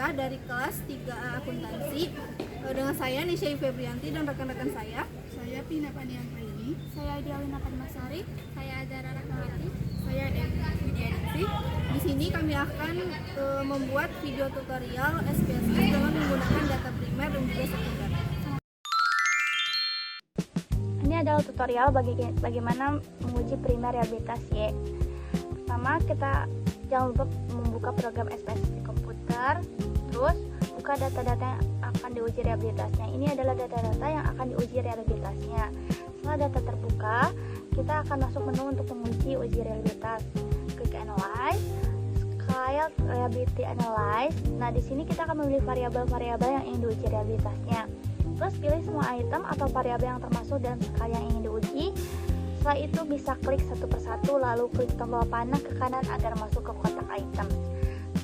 Rizka dari kelas 3A Akuntansi. Dengan saya Nisha Febrianti dan rekan-rekan saya. Saya Pina Panian Praini. Saya Diawina Padmasari. Saya Azara Rahmawati. Saya Dewi. Di sini kami akan membuat video tutorial SPSS dengan menggunakan data primer dan juga sekunder. Ini adalah tutorial bagaimana menguji primer rehabilitas Y. Pertama, kita jangan lupa membuka program SPSS di komputer. Terus buka data-data yang akan diuji rehabilitasnya. Ini adalah data-data yang akan diuji rehabilitasnya. Setelah data terbuka, kita akan masuk menu untuk menguji uji rehabilitas. Klik Analyze, Scale Reliability Analyze. Nah, di sini kita akan memilih variabel-variabel yang ingin diuji rehabilitasnya. Terus pilih semua item atau variabel yang termasuk dalam skala yang ingin diuji. Setelah itu bisa klik satu persatu, lalu klik tombol panah ke kanan agar masuk ke kotak item.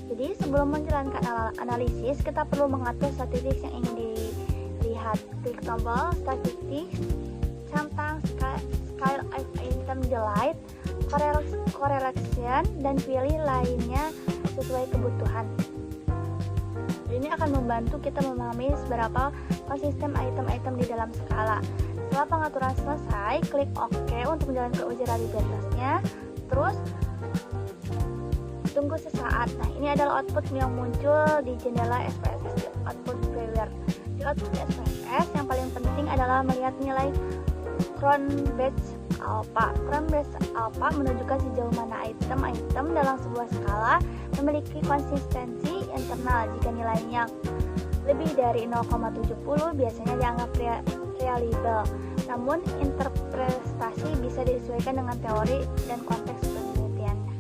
Jadi sebelum menjalankan analisis, kita perlu mengatur statistik yang ingin dilihat. Klik tombol statistik, centang scale item delete, correlation, dan pilih lainnya sesuai kebutuhan. Ini akan membantu kita memahami seberapa konsisten item-item di dalam skala. Setelah pengaturan selesai, klik OK untuk menjalankan uji rehabilitasnya. Terus tunggu sesaat. Nah, ini adalah output yang muncul di jendela SPSS Output Viewer. Di output SPSS yang paling penting adalah melihat nilai Cron-Based Alpha. Cron-Based Alpha menunjukkan sejauh mana item-item dalam sebuah skala memiliki konsistensi internal. Jika nilainya lebih dari 0,70 biasanya dianggap reliable. Namun interpretasi bisa disesuaikan dengan teori dan konteks penelitiannya.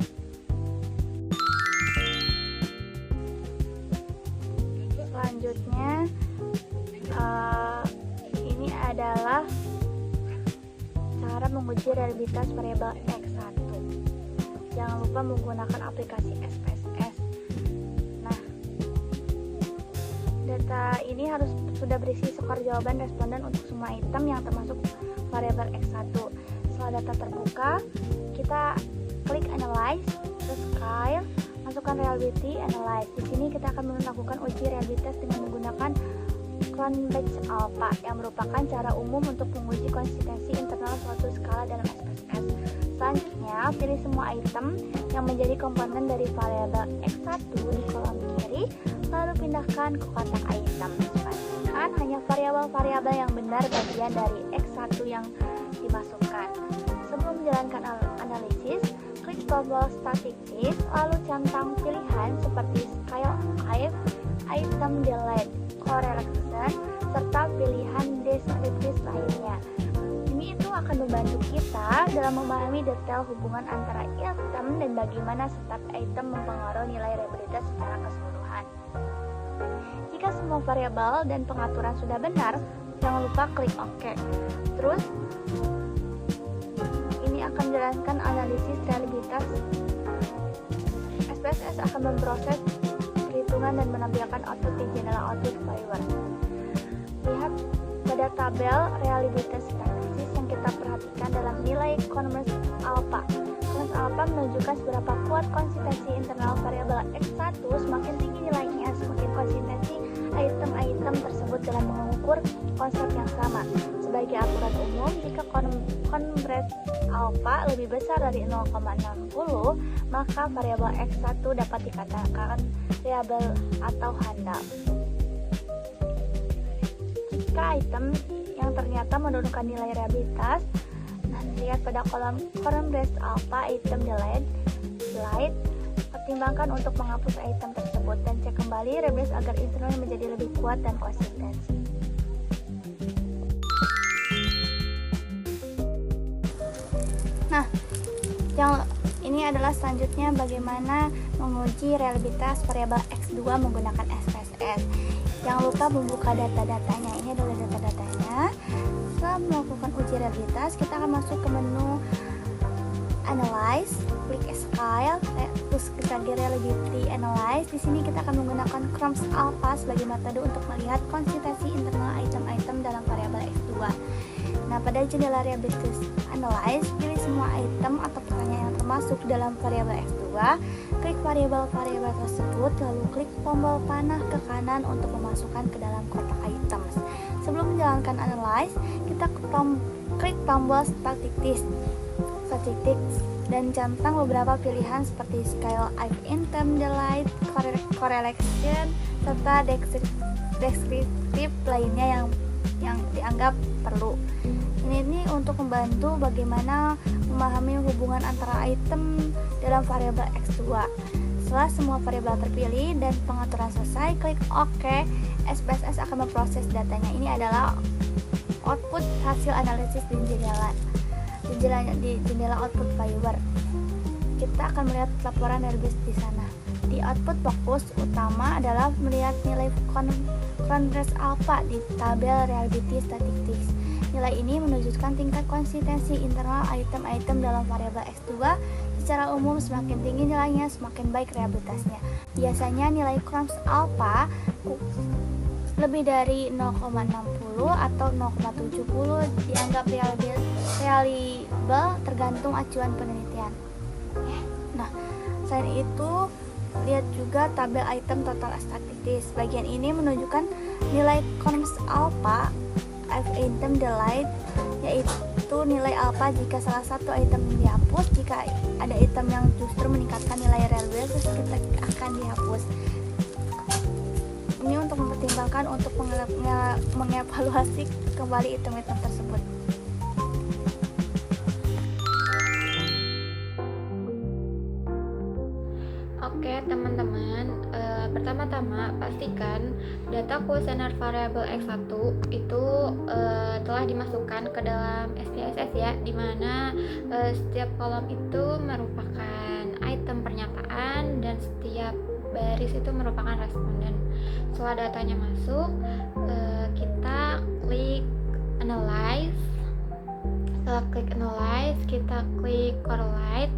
Selanjutnya ini adalah cara menguji reliabilitas variabel X1. Jangan lupa menggunakan aplikasi SPSS. Nah, data ini harus sudah berisi skor jawaban responden untuk semua item yang termasuk variabel X1. Setelah data terbuka, kita klik Analyze, terus Scale, masukkan Reliability Analyze. Di sini kita akan melakukan uji reliabilitas dengan menggunakan Cron-Based Alpha yang merupakan cara umum untuk menguji konsistensi internal suatu skala dalam SPSS. Selanjutnya, pilih semua item yang menjadi komponen dari variabel X1 di kolom kiri, lalu pindahkan ke kotak item. Pastikan hanya variabel-variabel yang benar bagian dari X1 yang dimasukkan. Sebelum menjalankan analisis, klik tombol statistik, lalu centang pilihan seperti Scale Item Delete, Correlation, serta pilihan deskriptif lainnya. Ini itu akan membantu kita dalam memahami detail hubungan antara item dan bagaimana setiap item mempengaruhi nilai reliabilitas secara keseluruhan. Jika semua variabel dan pengaturan sudah benar, jangan lupa klik OK. Terus, ini akan menjalankan analisis reliabilitas. SPSS akan memproses perhitungan dan menampilkan output di jendela Output Viewer. Lihat pada tabel reliabilitas statistik yang kita perhatikan dalam nilai Cron-Based Alpha. Cron-Based Alpha menunjukkan seberapa kuat konsistensi internal variabel X1. Semakin tinggi nilainya, semakin konsistensi item-item tersebut dalam mengukur konsep yang sama. Sebagai aturan umum, jika Cron-Based Alpha lebih besar dari 0,60, maka variabel X1 dapat dikatakan reliable atau handal. Jika item yang ternyata menurunkan nilai reliabilitas, nah, lihat pada kolom Cron-Based Alpha item delete, pertimbangkan untuk menghapus item tersebut dan cek kembali reliabilitas agar internal menjadi lebih kuat dan konsistensi. Nah, ini adalah selanjutnya bagaimana menguji reliabilitas variabel X2 menggunakan SPSS. Jangan lupa membuka data-datanya. Ini adalah data-datanya. Setelah melakukan uji reliabilitas, kita akan masuk ke menu Analyze, klik Scale, terus kita Reliability Analyze. Di sini kita akan menggunakan Cron-Based Alpha sebagai metode untuk melihat konsistensi internal item-item dalam variabel X2. Nah, pada jendela Reliability Analyze, pilih semua item atau pertanyaan yang termasuk dalam variabel X2, klik variabel-variabel tersebut, lalu klik tombol panah ke kanan untuk memasukkan ke dalam kotak items. Sebelum menjalankan analyze, kita klik tombol statistics dan centang beberapa pilihan seperti scale item, delete, correlation, serta deskriptif lainnya yang dianggap perlu. Ini untuk membantu bagaimana memahami hubungan antara item dalam variabel X2. Setelah semua variabel terpilih dan pengaturan selesai, klik OK. SPSS akan memproses datanya. Ini adalah output hasil analisis di jendela output viewer. Kita akan melihat laporan database di sana. Di output fokus utama adalah melihat nilai contrast alpha di tabel reliability statistics. Nilai ini menunjukkan tingkat konsistensi internal item-item dalam variabel X2. Secara umum, semakin tinggi nilainya, semakin baik reliabilitasnya. Biasanya nilai contrast alpha lebih dari 0,60 atau 0,70 dianggap reliable tergantung acuan penelitian. Nah, selain itu, lihat juga tabel item total statistics. Bagian ini menunjukkan nilai contrast alpha item delete, yaitu nilai alpha jika salah satu item dihapus. Jika ada item yang justru meningkatkan nilai reliability, kita akan dihapus. Ini untuk mempertimbangkan untuk mengevaluasi kembali item-item tersebut. Oke teman-teman, pertama-tama pastikan data kuesioner variabel X1 itu telah dimasukkan ke dalam SPSS ya, dimana setiap kolom itu merupakan item pernyataan dan setiap baris itu merupakan responden. Setelah datanya masuk, kita klik analyze. Setelah klik analyze, kita klik correlate.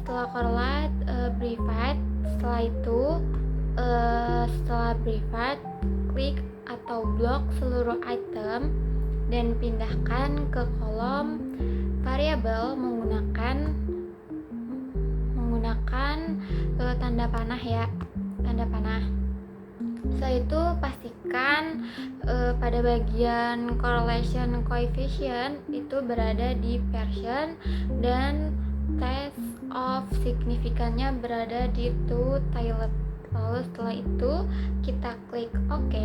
Setelah correlate, private. Setelah itu setelah private, klik atau blok seluruh item dan pindahkan ke kolom variabel menggunakan tanda panah ya, tanda panah. Setelah itu pastikan pada bagian correlation coefficient itu berada di version dan test of signifikannya berada di to tilde. Lalu setelah itu kita klik OK.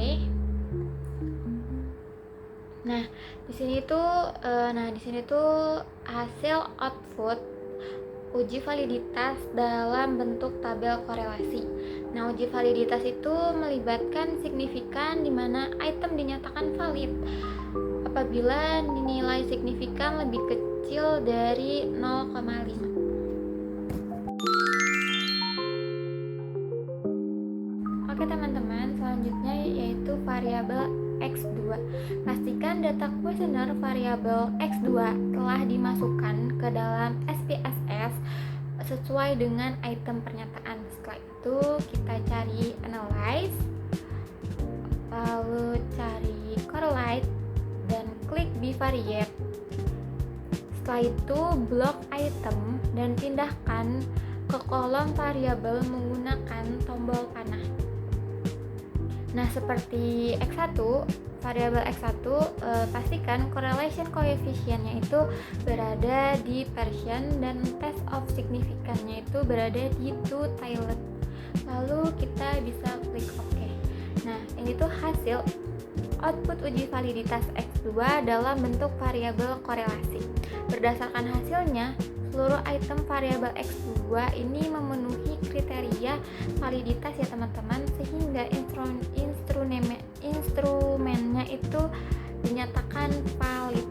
Nah, di sini tuh hasil output uji validitas dalam bentuk tabel korelasi. Nah, uji validitas itu melibatkan signifikan di mana item dinyatakan valid apabila nilai signifikan lebih kecil dari 0,5. Oke teman-teman, selanjutnya yaitu variabel X2. Pastikan data kuesioner variabel X2 telah dimasukkan ke dalam SPSS sesuai dengan item pernyataan. Setelah itu kita cari analyze, lalu cari correlate dan klik bivariate. Setelah itu blok item dan pindahkan ke kolom variabel menggunakan tombol panah. Nah, seperti X1, variabel X1, pastikan correlation coefficient-nya itu berada di version dan test of signifikannya itu berada di to tilde. Lalu kita bisa klik OK. Nah, ini tuh hasil output uji validitas X2 dalam bentuk variabel korelasi. Berdasarkan hasilnya, seluruh item variabel X2 ini memenuhi kriteria validitas ya teman-teman, sehingga instrumennya itu dinyatakan valid.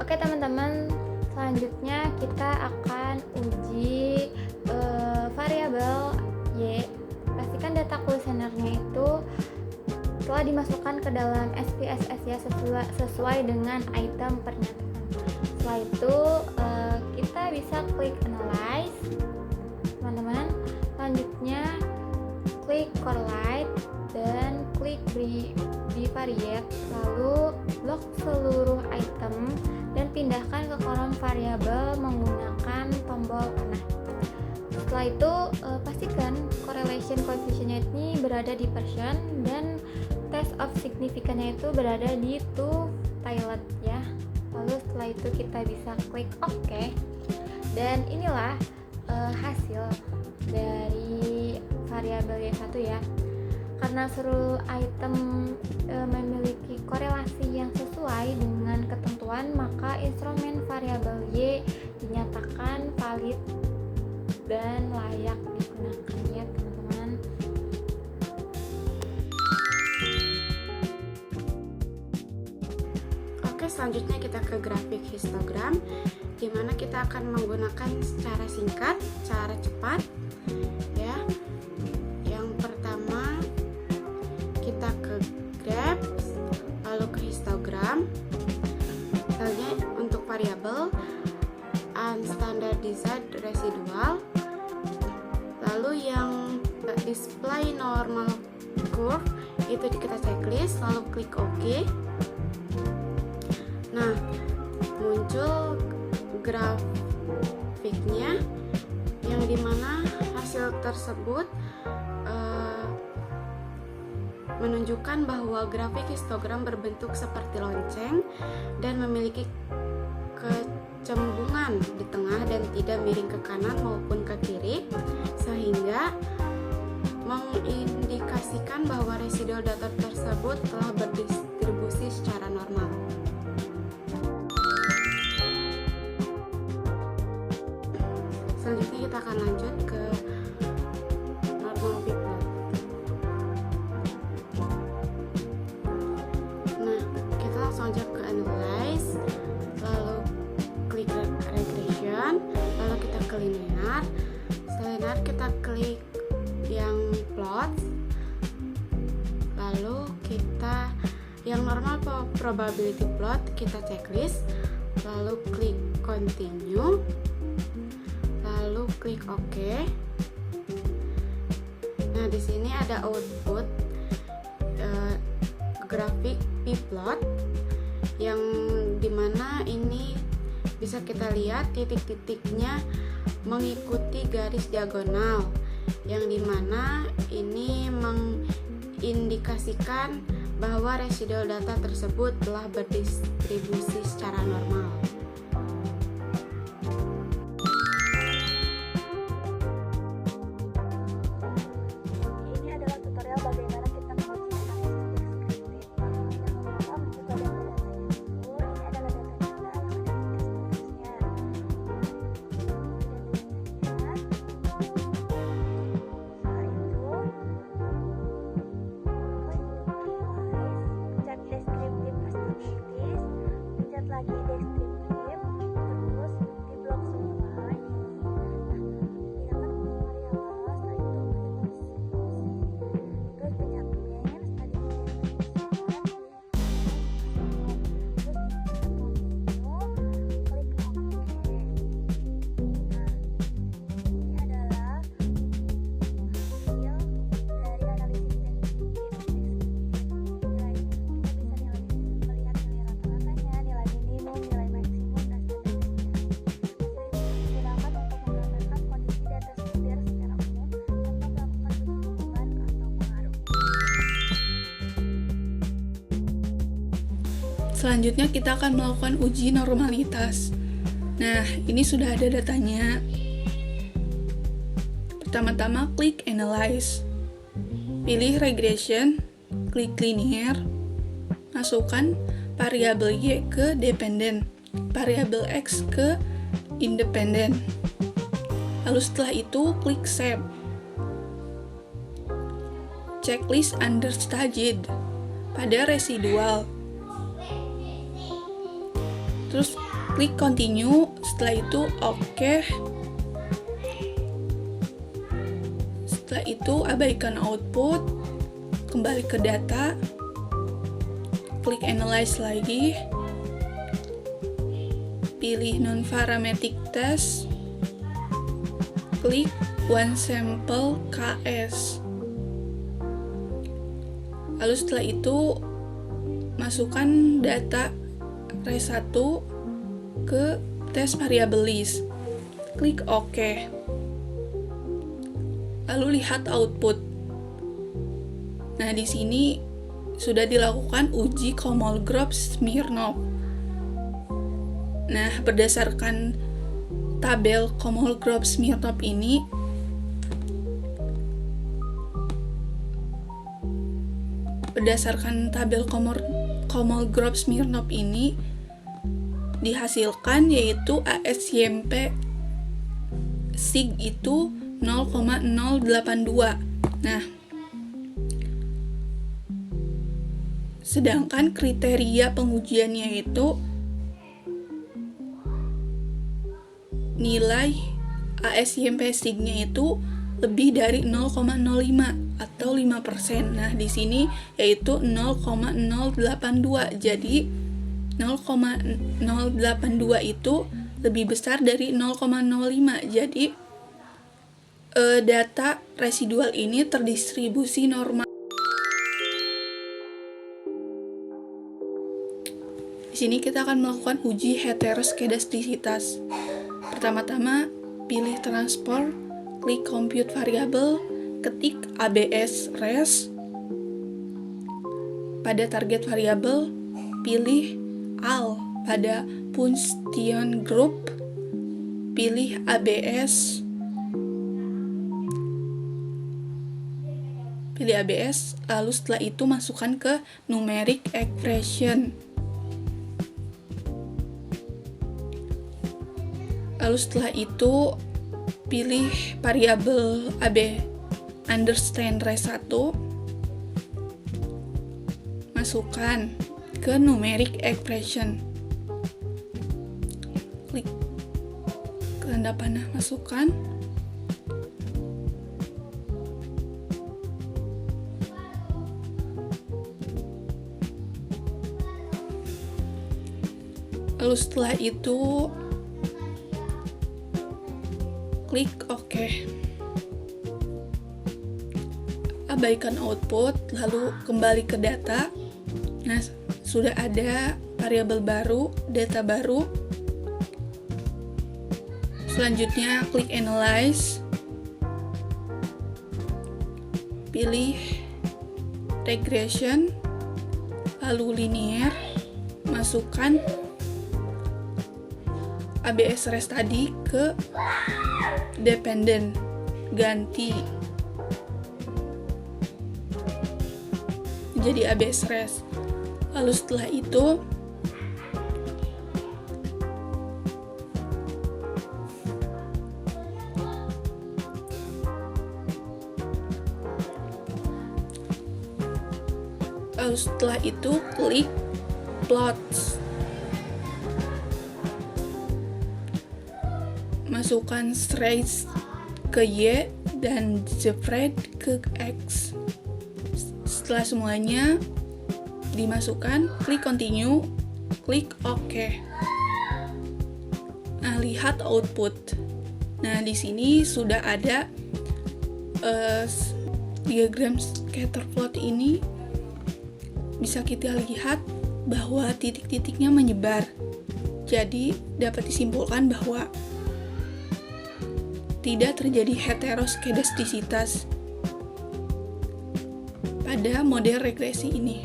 Oke teman-teman, selanjutnya kita akan uji variabel Y. Pastikan data kuesionernya itu telah dimasukkan ke dalam SPSS ya, sesuai dengan item pernyataan. Setelah itu kita bisa klik analyze teman-teman. Selanjutnya klik correlate dan pilih bivariate, lalu blok seluruh item dan pindahkan ke kolom variabel menggunakan tombol panah. Setelah itu pastikan correlation coefficient-nya ini berada di percent dan test of significance-nya itu berada di to pilot ya. Lalu setelah itu kita bisa klik OK, dan inilah hasil dari variabel Y1 ya. Karena seluruh item memiliki korelasi yang sesuai dengan ketentuan, maka instrumen variabel Y dinyatakan valid dan layak digunakan ya teman-teman. Oke, selanjutnya kita ke grafik histogram, di mana kita akan menggunakan cara singkat, cara cepat ya. Yang pertama kita ke graph, lalu ke histogram. Misalnya untuk variabel unstandardized residual, lalu yang display normal curve itu kita checklist, lalu klik OK. Nah, muncul grafiknya yang dimana hasil tersebut menunjukkan bahwa grafik histogram berbentuk seperti lonceng dan memiliki kecembungan di tengah dan tidak miring ke kanan maupun ke kiri, sehingga mengindikasikan bahwa residual data tersebut telah berdistribusi secara normal. Selanjutnya kita akan lanjut ke normal p-plot. Nah, kita langsung aja ke analyze, lalu klik regression, lalu kita ke linear. Setelah linear kita klik yang plot, lalu kita yang normal probability plot kita checklist, lalu klik continue, lalu klik OK. Nah, di sini ada output grafik p-plot yang dimana ini bisa kita lihat titik-titiknya mengikuti garis diagonal, yang dimana ini mengindikasikan bahwa residual data tersebut telah berdistribusi secara normal. Ini adalah tutorial bagaimana kita menguji analisis deskriptif. Yang pertama, membuka data-datanya dulu. Ini adalah data kita yang ada di deskripsinya. Setelah itu, pencet deskriptif estimatis, pencet lagi deskriptif, terus di blok semua ini. Nah, pindahkan ke variabel, setelah itu pencet terus pencet min, setelah terus klik OK. Nah, ini adalah hasil dari analisis deskriptif. Nilai kita bisa melihat nilai rata-ratanya, nilai minimum, nilai maksimum, dan seterusnya. Hasil ini digunakan untuk menggambarkan kondisi data sumber secara umum tanpa melakukan hubungan atau pengaruh. Selanjutnya kita akan melakukan uji normalitas. Nah, ini sudah ada datanya. Pertama-tama klik Analyze. Pilih Regression, klik Linear. Masukkan variabel Y ke Dependent, variabel X ke Independent. Lalu setelah itu klik Save. Checklist Understaged pada residual. Terus klik continue, setelah itu OK. Setelah itu abaikan output, kembali ke data, klik analyze lagi, pilih non-parametric test, klik one sample KS. Lalu setelah itu masukkan data res 1 ke tes variable list. Klik OK. Lalu lihat output. Nah, di sini sudah dilakukan uji Kolmogorov-Smirnov. Nah, berdasarkan tabel Kolmogorov-Smirnov ini, Kolmogorov-Smirnov ini dihasilkan yaitu ASYMP SIG itu 0,082. Nah, sedangkan kriteria pengujiannya itu nilai ASYMP SIG-nya itu lebih dari 0,05 atau 5%. Nah, di sini yaitu 0,082. Jadi 0,082 itu lebih besar dari 0,05. Jadi data residual ini terdistribusi normal. Di sini kita akan melakukan uji heteroskedastisitas. Pertama-tama pilih transform, klik compute variable, ketik ABS res. Pada target variable, pilih AL. Pada Punchtion group, pilih ABS. Lalu setelah itu masukkan ke numeric expression. Lalu setelah itu pilih variabel AB understand res 1, masukkan ke numeric expression. Klik tanda panah, masukkan. Lalu setelah itu klik OK. Abaikan output, lalu kembali ke data. Nah, sudah ada variabel baru, data baru. Selanjutnya klik Analyze. Pilih Regression, lalu Linear. Masukkan ABS res tadi ke dependent, ganti jadi ABS res. Lalu setelah itu klik plots. Masukkan trace ke Y dan spread ke X. Setelah semuanya dimasukkan, klik continue, klik OK. Nah, lihat output. Nah, di sini sudah ada diagram scatter plot ini. Bisa kita lihat bahwa titik-titiknya menyebar. Jadi, dapat disimpulkan bahwa tidak terjadi heteroskedastisitas pada model regresi ini.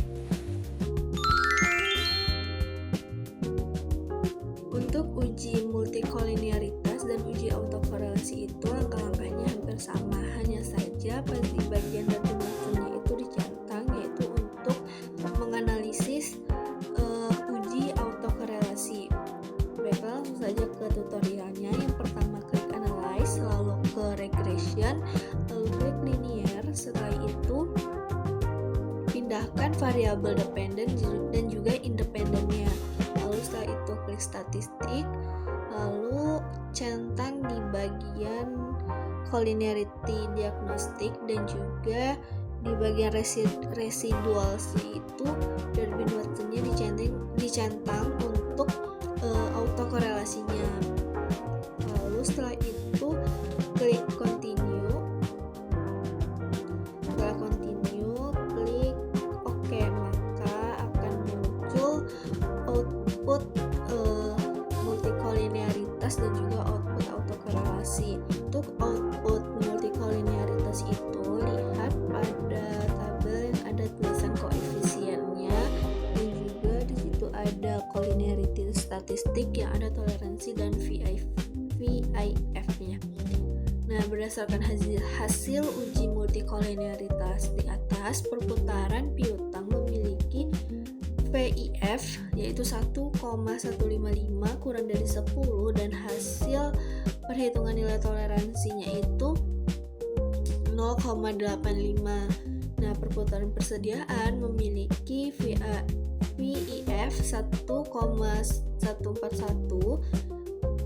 Untuk uji multikolinearitas dan uji autokorelasi itu langkah-langkahnya hampir sama, hanya saja di bagian database-nya itu dicentang, yaitu untuk menganalisis uji autokorelasi. Baiklah, langsung saja ke tutorialnya. Yang pertama klik Analyze, lalu ke Regression, lalu klik Linear. Setelah itu pindahkan variabel dependent dan juga independennya. Lalu setelah itu klik Statistik, lalu centang di bagian Collinearity Diagnostic dan juga di bagian residual itu Darwin Watson-nya dicentang untuk autokorelasinya. Lalu setelah itu klik Continue. Setelah Continue, klik statistik yang ada toleransi dan VIF-nya. Nah, berdasarkan hasil uji multikolinearitas di atas, perputaran piutang memiliki VIF yaitu 1,155 kurang dari 10 dan hasil perhitungan nilai toleransinya itu 0,85. Nah, perputaran persediaan memiliki VIF 1,141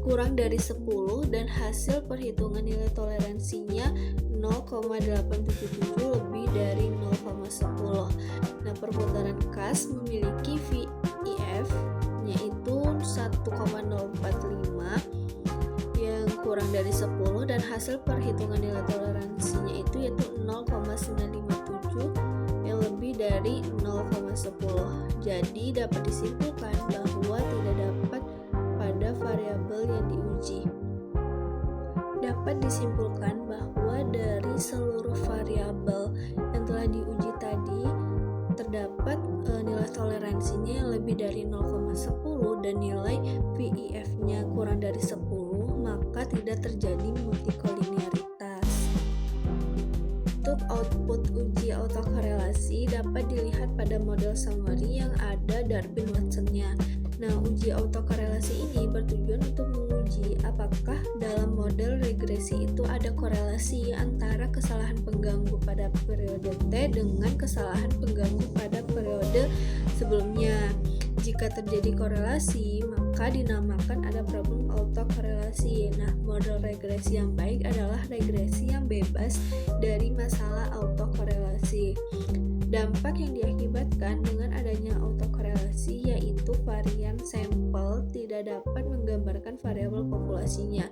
kurang dari 10 dan hasil perhitungan nilai toleransinya 0,877 lebih dari 0,10. Nah, perputaran kas memiliki VIF yaitu 1,045 yang kurang dari 10 dan hasil perhitungan nilai toleransinya itu yaitu 0,957 yang lebih dari 0,10. Jadi dapat disimpulkan bahwa tidak dapat pada variabel yang diuji. Dapat disimpulkan bahwa dari seluruh variabel yang telah diuji tadi terdapat nilai toleransinya yang lebih dari 0,10 dan nilai VIF-nya kurang dari 10, maka tidak terjadi multikolinearitas. Untuk output uji autokorelasi dapat dilihat pada model summary yang ada Darwin-Watson-nya. Nah, uji autokorelasi ini bertujuan untuk menguji apakah dalam model regresi itu ada korelasi antara kesalahan pengganggu pada periode T dengan kesalahan pengganggu pada periode sebelumnya. Jika terjadi korelasi, maka dinamakan ada problem autokorelasi. Nah, model regresi yang baik adalah regresi yang bebas dari masalah autokorelasi. Dampak yang diakibatkan dengan adanya autokorelasi yaitu varian sampel tidak dapat menggambarkan variabel populasinya.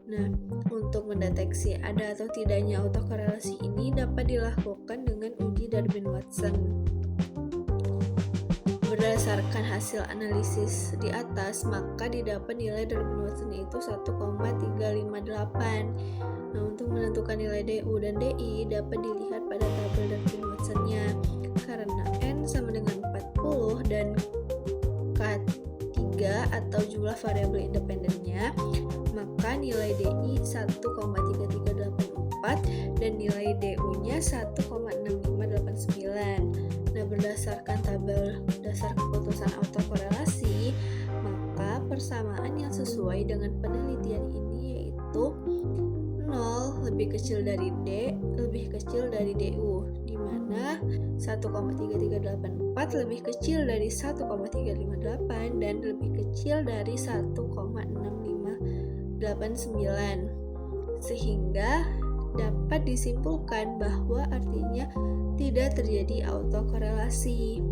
Nah, untuk mendeteksi ada atau tidaknya autokorelasi ini dapat dilakukan dengan uji Darwin-Watson. Berdasarkan hasil analisis di atas, maka didapat nilai Darwin-Watson itu 1,358. Nah, untuk menentukan nilai DU dan DI dapat dilihat pada tabel Darwin-Watson-nya. Karena N sama dengan 40 dan K3 atau jumlah variabel independennya, maka nilai DI 1,3384 dan nilai DU-nya 1,6589. Nah, berdasarkan tabel dasar keputusan autokorelasi, maka persamaan yang sesuai dengan penelitian ini yaitu 0 lebih kecil dari D lebih kecil dari DU, di mana 1,3384 lebih kecil dari 1,358 dan lebih kecil dari 1,6589, sehingga dapat disimpulkan bahwa artinya tidak terjadi autokorelasi.